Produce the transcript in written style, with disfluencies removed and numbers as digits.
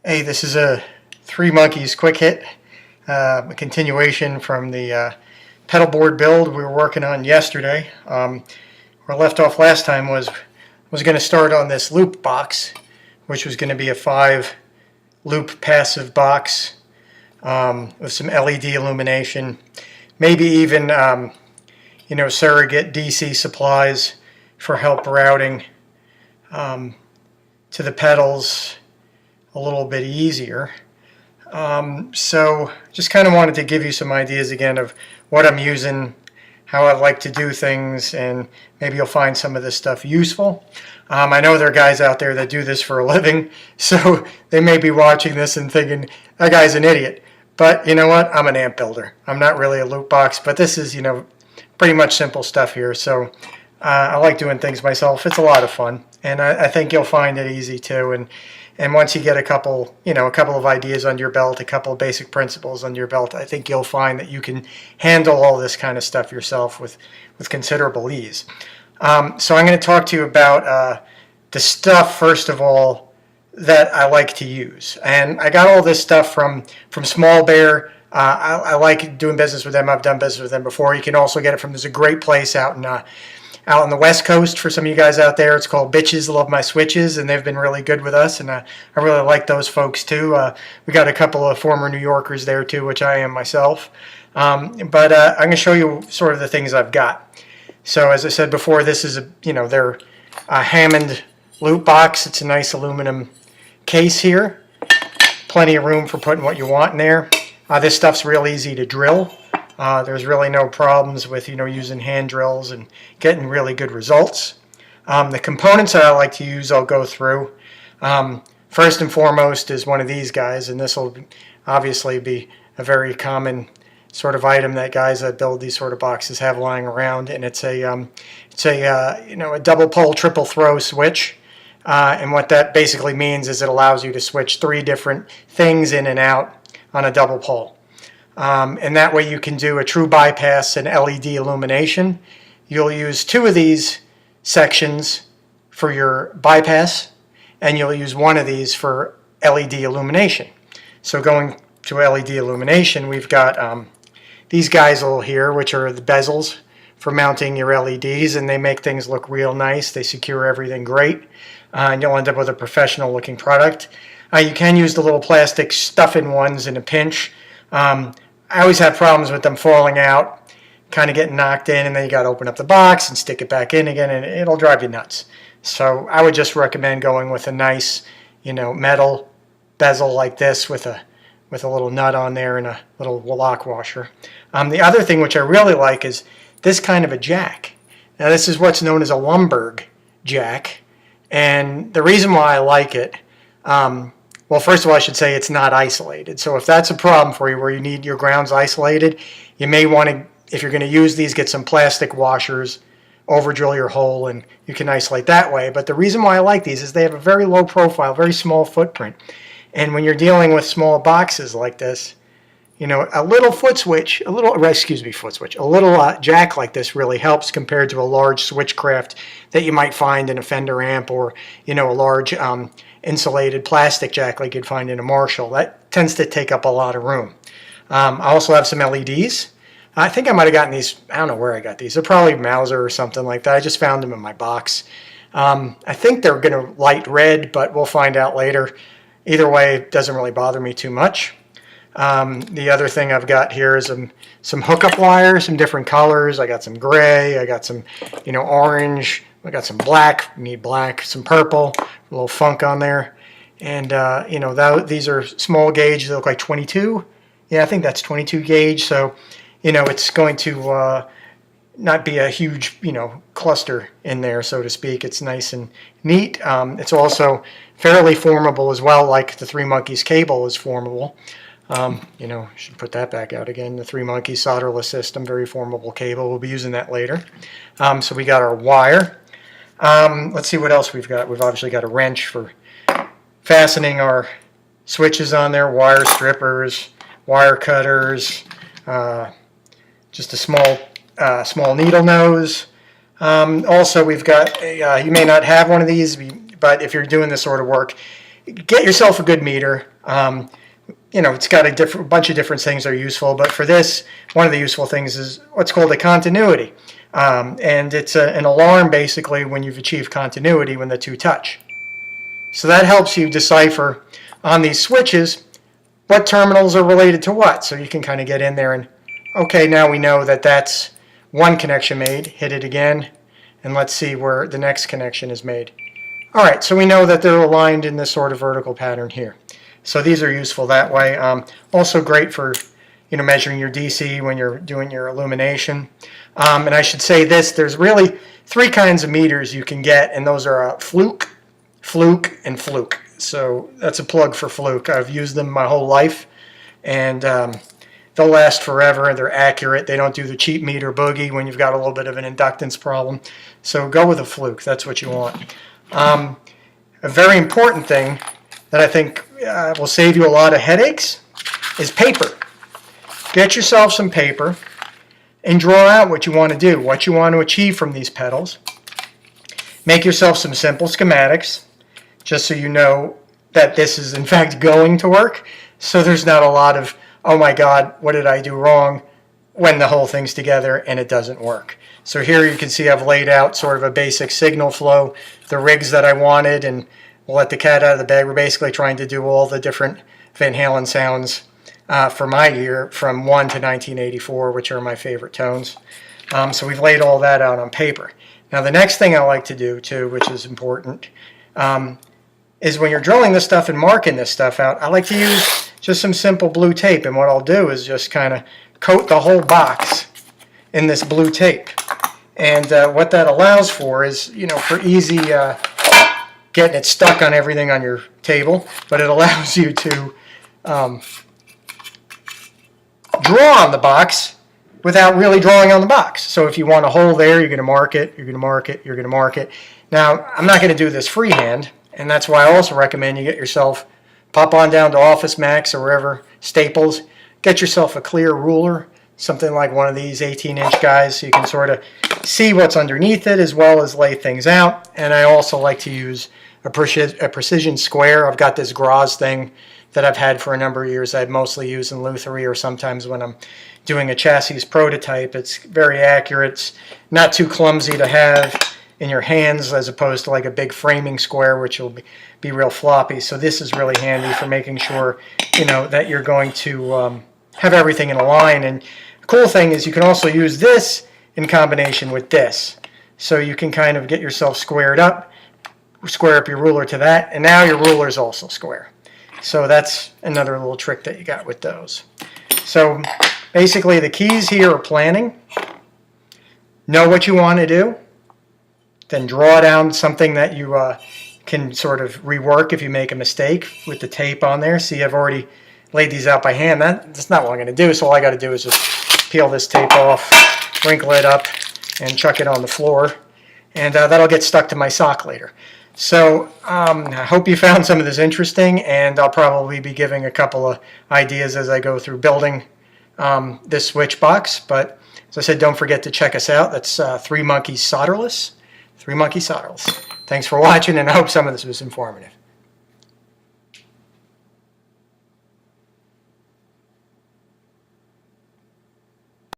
Hey, this is a Three Monkeys quick hit, a continuation from the pedalboard build we were working on yesterday. Where I left off last time was going to start on this loop box, which was going to be a 5-loop passive box with some LED illumination, maybe even surrogate DC supplies for help routing to the pedals a little bit easier. So just kind of wanted to give you some ideas again of what I'm using, how I like to do things, and maybe you'll find some of this stuff useful. I know there are guys out there that do this for a living, so they may be watching this and thinking, that guy's an idiot. But you know what? I'm an amp builder. I'm not really a loop box, but this is, pretty much simple stuff here. So I like doing things myself. It's a lot of fun, and I think you'll find it easy too. And once you get a couple of ideas under your belt, a couple of basic principles under your belt, I think you'll find that you can handle all this kind of stuff yourself with considerable ease. So I'm going to talk to you about the stuff, first of all, that I like to use. And I got all this stuff from Small Bear. I like doing business with them. I've done business with them before. You can also get it from, there's a great place out on the West Coast for some of you guys out there. It's called Bitches Love My Switches, and they've been really good with us, and I really like those folks too. We got a couple of former New Yorkers there too, which I am myself. But I'm going to show you sort of the things I've got. So as I said before, this is their Hammond loop box. It's a nice aluminum case here. Plenty of room for putting what you want in there. This stuff's real easy to drill. There's really no problems with using hand drills and getting really good results. The components that I like to use, I'll go through. First and foremost is one of these guys, and this will obviously be a very common sort of item that guys that build these sort of boxes have lying around, and it's a double pole triple throw switch. And what that basically means is it allows you to switch 3 different things in and out on a double pole. And that way you can do a true bypass and LED illumination. You'll use 2 of these sections for your bypass, and you'll use 1 of these for LED illumination. So going to LED illumination, we've got these guys here, which are the bezels for mounting your LEDs, and they make things look real nice. They secure everything great, and you'll end up with a professional looking product. You can use the little plastic stuff-in ones in a pinch. I always have problems with them falling out, kind of getting knocked in, and then you got to open up the box and stick it back in again, and it'll drive you nuts. So I would just recommend going with a nice, metal bezel like this with a little nut on there and a little lock washer. The other thing which I really like is this kind of a jack. Now this is what's known as a Lumberg jack, and the reason why I like it, well, first of all, I should say it's not isolated. So if that's a problem for you where you need your grounds isolated, you may want to, if you're going to use these, get some plastic washers, over drill your hole, and you can isolate that way. But the reason why I like these is they have a very low profile, very small footprint. And when you're dealing with small boxes like this, a little a little jack like this really helps compared to a large switchcraft that you might find in a Fender amp, or a large insulated plastic jack like you'd find in a Marshall. That tends to take up a lot of room. I also have some LEDs. I think I might have gotten these, I don't know where I got these. They're probably Mauser or something like that. I just found them in my box. I think they're going to light red, but we'll find out later. Either way, it doesn't really bother me too much. The other thing I've got here is some hookup wire, some different colors. I got some gray, I got some orange, I got some black, need black, some purple, a little funk on there. And these are small gauge, they look like 22. Yeah, I think that's 22 gauge, so it's going to not be a huge cluster in there, so to speak. It's nice and neat. It's also fairly formable as well, like the Three Monkeys cable is formable. Should put that back out again. The Three Monkeys solderless system, very formable cable. We'll be using that later. So we got our wire. Let's see what else we've got. We've obviously got a wrench for fastening our switches on there, wire strippers, wire cutters, just a small needle nose. Also, we've got you may not have one of these, but if you're doing this sort of work, get yourself a good meter. It's got a bunch of different things that are useful, but for this, one of the useful things is what's called a continuity. And it's an alarm basically when you've achieved continuity when the two touch. So that helps you decipher on these switches what terminals are related to what. So you can kind of get in there and, okay, now we know that that's one connection made. Hit it again, and let's see where the next connection is made. All right, so we know that they're aligned in this sort of vertical pattern here. So these are useful that way. Also great for measuring your DC when you're doing your illumination. And I should say this, there's really 3 kinds of meters you can get, and those are Fluke, Fluke, and Fluke. So that's a plug for Fluke. I've used them my whole life, and they'll last forever. They're accurate. They don't do the cheap meter boogie when you've got a little bit of an inductance problem. So go with a Fluke. That's what you want. A very important thing that I think will save you a lot of headaches is paper. Get yourself some paper and draw out what you want to do, what you want to achieve from these pedals. Make yourself some simple schematics, just so you know that this is in fact going to work, so there's not a lot of, oh my God, what did I do wrong, when the whole thing's together and it doesn't work. So here you can see I've laid out sort of a basic signal flow, the rigs that I wanted, and we'll let the cat out of the bag. We're basically trying to do all the different Van Halen sounds for my year from 1 to 1984, which are my favorite tones. So we've laid all that out on paper. Now the next thing I like to do too, which is important, is when you're drilling this stuff and marking this stuff out, I like to use just some simple blue tape. And what I'll do is just kind of coat the whole box in this blue tape. And what that allows for is, for easy getting it stuck on everything on your table, but it allows you to draw on the box without really drawing on the box. So if you want a hole there, you're going to mark it, you're going to mark it, you're going to mark it. Now, I'm not going to do this freehand, and that's why I also recommend you get yourself, pop on down to Office Max or wherever, Staples, get yourself a clear ruler, something like one of these 18-inch guys, so you can sort of see what's underneath it as well as lay things out. And I also like to use a precision square. I've got this Graz thing that I've had for a number of years. I'd mostly use in lutherie or sometimes when I'm doing a chassis prototype. It's very accurate. It's not too clumsy to have in your hands as opposed to like a big framing square, which will be real floppy. So this is really handy for making sure, that you're going to have everything in a line. And the cool thing is you can also use this in combination with this. So you can kind of get yourself squared up, square up your ruler to that, and now your ruler is also square. So that's another little trick that you got with those. So basically the keys here are planning. Know what you want to do. Then draw down something that you can sort of rework if you make a mistake with the tape on there. See, I've already laid these out by hand. That's not what I'm going to do, so all I got to do is just peel this tape off, wrinkle it up, and chuck it on the floor. And that'll get stuck to my sock later. So I hope you found some of this interesting, and I'll probably be giving a couple of ideas as I go through building this switch box. But as I said, don't forget to check us out. That's 3 Monkeys Solderless. 3 Monkeys Solderless. Thanks for watching, and I hope some of this was informative.